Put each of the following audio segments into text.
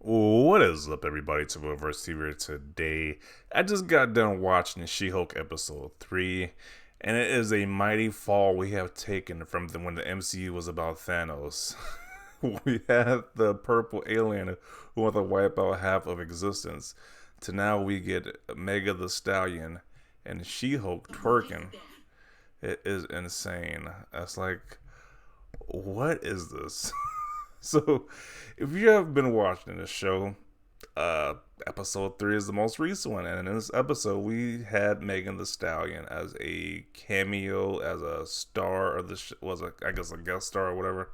What is up, everybody? To Reverse TV today. I just got done watching She-Hulk episode 3, and it is a mighty fall we have taken from when the MCU was about Thanos. We had the purple alien who wanted to wipe out half of existence, to now we get Mega the Stallion and She-Hulk twerking. It is insane. It's like, what is this? So, if you have been watching the show, uh, episode 3 is the most recent one, and in this episode, we had Megan the Stallion as a cameo, as a star of the was I guess a guest star or whatever.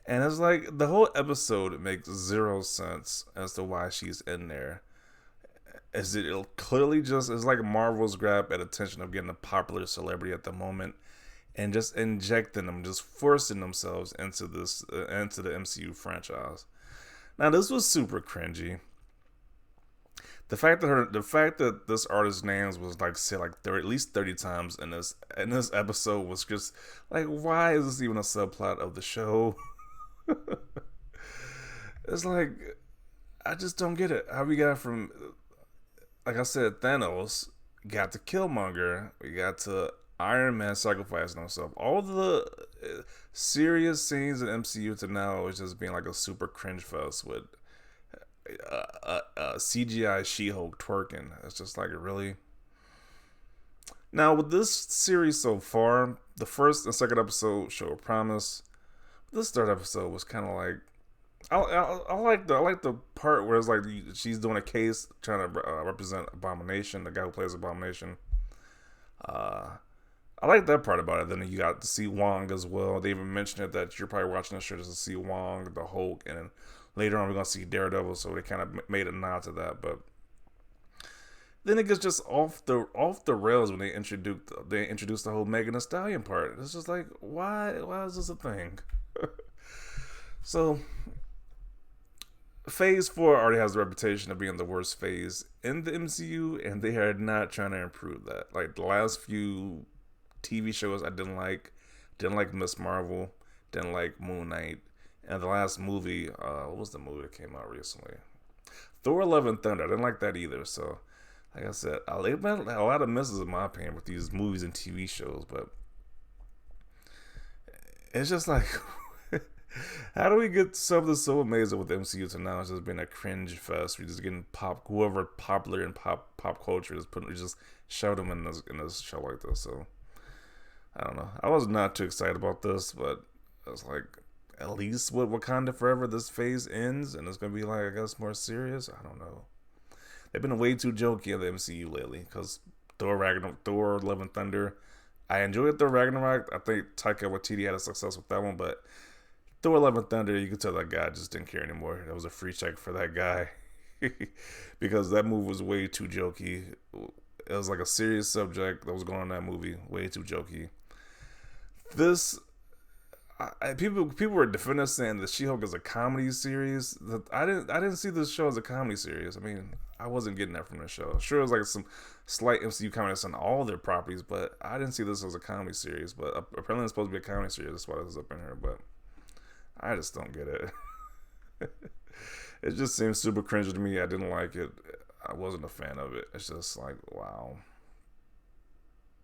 And it's like the whole episode makes zero sense as to why she's in there. Is it clearly just it's like Marvel's grab at attention of getting a popular celebrity at the moment and just injecting them, just forcing themselves into this into the MCU franchise. Now this was super cringy. The fact that this artist's names was like said like at least 30 times in this episode was just like, why is this even a subplot of the show? It's like, I just don't get it. How we got from, like I said, Thanos got to Killmonger, we got to Iron Man sacrificing himself. All the serious scenes in MCU to now is just being like a super cringe fest with CGI She-Hulk twerking. It's just like, really. Now with this series so far, the first and second episode show promise. This third episode was kind of like, I like the part where it's like she's doing a case trying to represent Abomination, the guy who plays Abomination. I like that part about it. Then you got to see Wong as well. They even mentioned it that you're probably watching the show just to see Wong, the Hulk, and then later on we're gonna see Daredevil. So they kind of made a nod to that. But then it gets just off the rails when they introduced the whole Megan Thee Stallion part. It's just like, why is this a thing? So Phase 4 already has the reputation of being the worst phase in the MCU, and they are not trying to improve that. Like the last few TV shows I didn't like Miss Marvel, didn't like Moon Knight, and the last movie, what was the movie that came out recently? Thor: Love and Thunder. I didn't like that either. So, like I said, a lot of misses in my opinion with these movies and TV shows, but it's just like, how do we get something so amazing with the MCU to now it's just being a cringe fest? We're just getting whoever popular in pop culture is just shout them in this show like this. So I don't know. I was not too excited about this, but I was like, at least with Wakanda Forever, this phase ends and it's gonna be like, I guess, more serious. I don't know. They've been way too jokey in the MCU lately because Thor: Love and Thunder. I enjoyed Thor Ragnarok. I think Taika Waititi had a success with that one, but Thor: Love and Thunder, you could tell that guy just didn't care anymore. That was a free check for that guy because that movie was way too jokey. It was like a serious subject that was going on in that movie. Way too jokey. This people were defending us saying that She-Hulk is a comedy series. I didn't see this show as a comedy series. I mean, I wasn't getting that from the show. Sure, it was like some slight MCU comments on all their properties, but I didn't see this as a comedy series. But apparently, it's supposed to be a comedy series. That's why this is up in here. But I just don't get it. It just seems super cringe to me. I didn't like it. I wasn't a fan of it. It's just like, wow.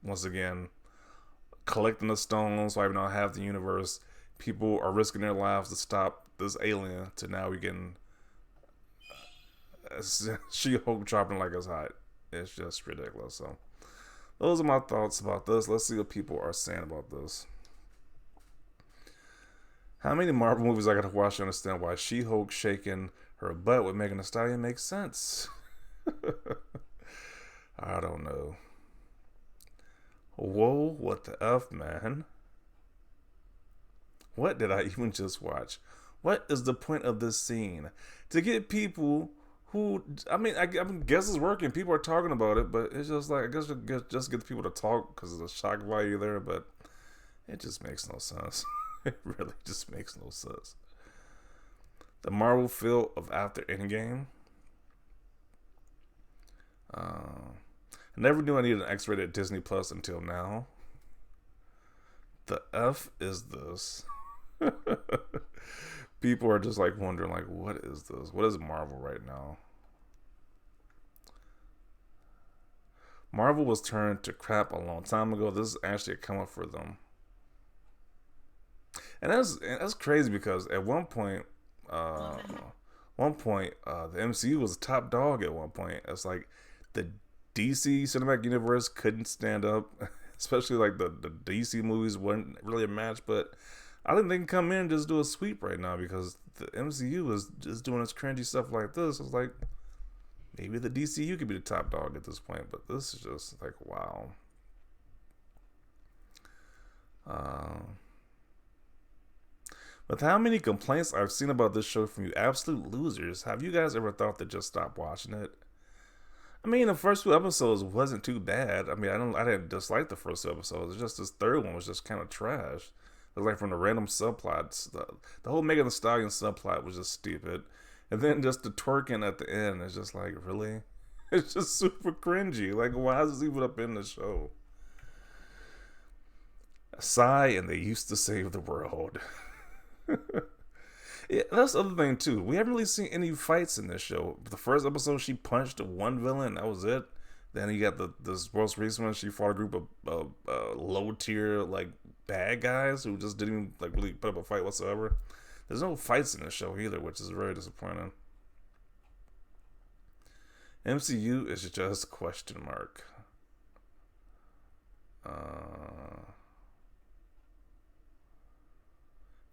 Once again, collecting the stones, wiping out half the universe. People are risking their lives to stop this alien. To now we getting She-Hulk dropping like it's hot. It's just ridiculous. So those are my thoughts about this. Let's see what people are saying about this. How many Marvel movies I gotta watch to understand why She-Hulk shaking her butt with Megan Thee Stallion makes sense? I don't know. Whoa, what the F, man? What did I even just watch? What is the point of this scene? To get people who, I guess it's working. People are talking about it, but it's just like, I guess just get the people to talk because of the shock value there, but it just makes no sense. It really just makes no sense. The Marvel feel of after Endgame. I never knew I needed an X-rated Disney Plus until now. The F is this? People are just like wondering, like, what is this? What is Marvel right now? Marvel was turned to crap a long time ago. This is actually a come up for them, and that's crazy because at uh, the MCU was a top dog. At one point, it's like the DC cinematic universe couldn't stand up, especially like the DC movies weren't really a match. But I think they can come in and just do a sweep right now because the MCU is just doing its cringy stuff like this. It's like maybe the DCU could be the top dog at this point, but this is just like wow. Uh, with how many complaints I've seen about this show from you absolute losers, have you guys ever thought to just stop watching it? I mean, the first two episodes wasn't too bad. I mean, I didn't dislike the first two episodes. It's just this third one was just kind of trash. It was like from the random subplots. The whole Megan Thee Stallion subplot was just stupid, and then just the twerking at the end is just like really. It's just super cringy. Like, why is this even up in the show? Sigh, and they used to save the world. Yeah, that's the other thing too. We haven't really seen any fights in this show. The first episode, she punched one villain. That was it. Then you got this most recent one. She fought a group of low tier like bad guys who just didn't even like really put up a fight whatsoever. There's no fights in the show either, which is very disappointing. MCU is just question mark. Uh,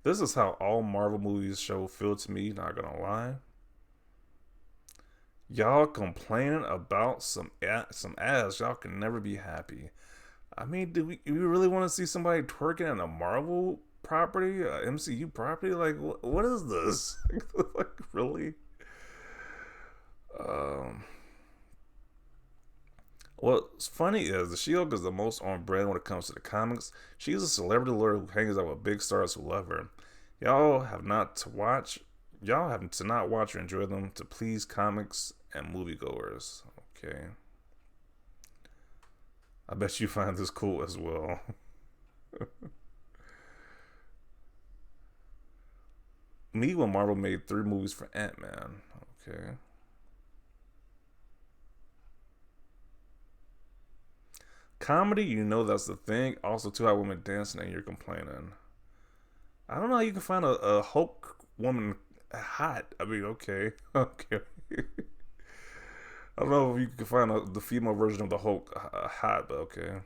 this is how all Marvel movies show feel to me. Not gonna lie. Y'all complaining about some ass. Y'all can never be happy. I mean, do we really want to see somebody twerking in a Marvel property, a MCU property? Like, what is this? Like, really? Um, what's funny is the She-Hulk is the most on brand when it comes to the comics. She's a celebrity lawyer who hangs out with big stars who love her. Y'all have not to watch. Y'all have to not watch or enjoy them to please comics and moviegoers. Okay. I bet you find this cool as well. Me when Marvel made 3 movies for Ant-Man. Okay. Comedy, you know that's the thing. Also, two hot women dancing and you're complaining. I don't know how you can find a Hulk woman hot. I mean, okay. Okay. I don't know if you can find the female version of the Hulk hot, but okay.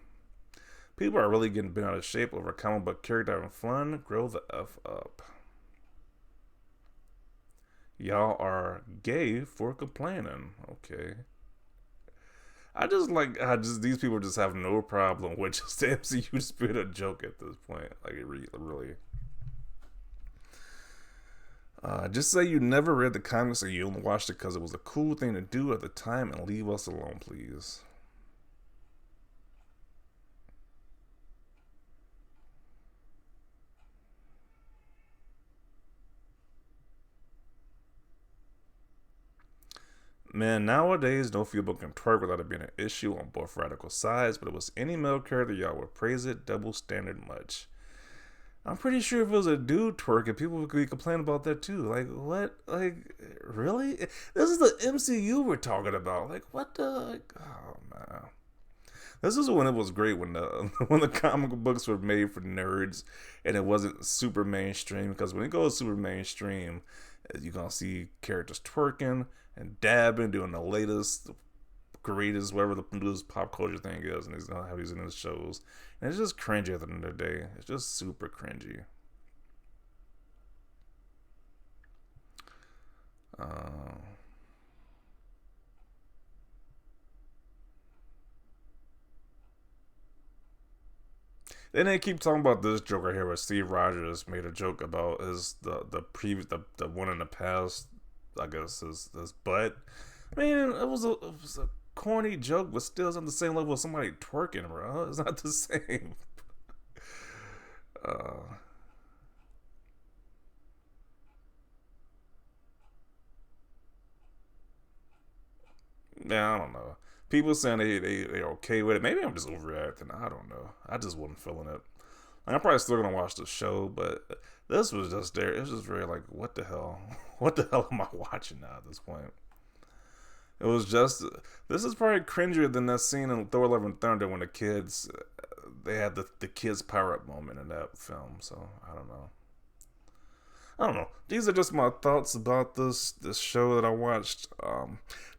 People are really getting bent out of shape over a comic book character having fun. Grow the F up. Y'all are gay for complaining. Okay. I just like how just these people just have no problem with just the MCU just being a joke at this point. Like it really. Just say you never read the comics or you only watched it because it was a cool thing to do at the time and leave us alone, please. Man, nowadays, no female can twerk without it being an issue on both radical sides, but if it was any male character, y'all would praise it. Double standard much. I'm pretty sure if it was a dude twerking, people would be complaining about that too. Like, what? Like, really? This is the MCU we're talking about. Like, what the? Like, oh, man. This is when it was great when the when the comic books were made for nerds and it wasn't super mainstream. Because when it goes super mainstream, you're gonna see characters twerking and dabbing, doing the latest, greatest, whatever the newest pop culture thing is, and he's gonna have these in his shows. And it's just cringy at the end of the day. It's just super cringy. Uh, then they keep talking about this joke right here where Steve Rogers made a joke about his the one in the past, I guess his butt. Man, it was a corny joke, but still it's on the same level as somebody twerking, bro. It's not the same. Uh, man, I don't know. People saying they're okay with it. Maybe I'm just overreacting. I don't know. I just wasn't feeling it. I'm probably still gonna watch the show, but this was just there. It was just very like, what the hell? What the hell am I watching now at this point? It was just this is probably cringier than that scene in Thor: Love and Thunder when the kids they had the kids power up moment in that film. So I don't know. I don't know. These are just my thoughts about this show that I watched.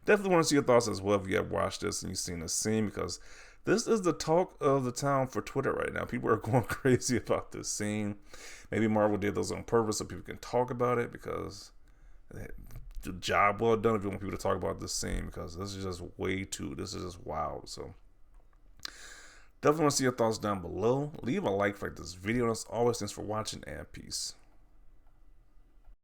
Definitely want to see your thoughts as well if you have watched this and you've seen the scene, because this is the talk of the town for Twitter right now. People are going crazy about this scene. Maybe Marvel did those on purpose so people can talk about it, because the job well done if you want people to talk about this scene, because this is just way too. This is just wild. So definitely want to see your thoughts down below. Leave a like for this video. And as always, thanks for watching, and peace.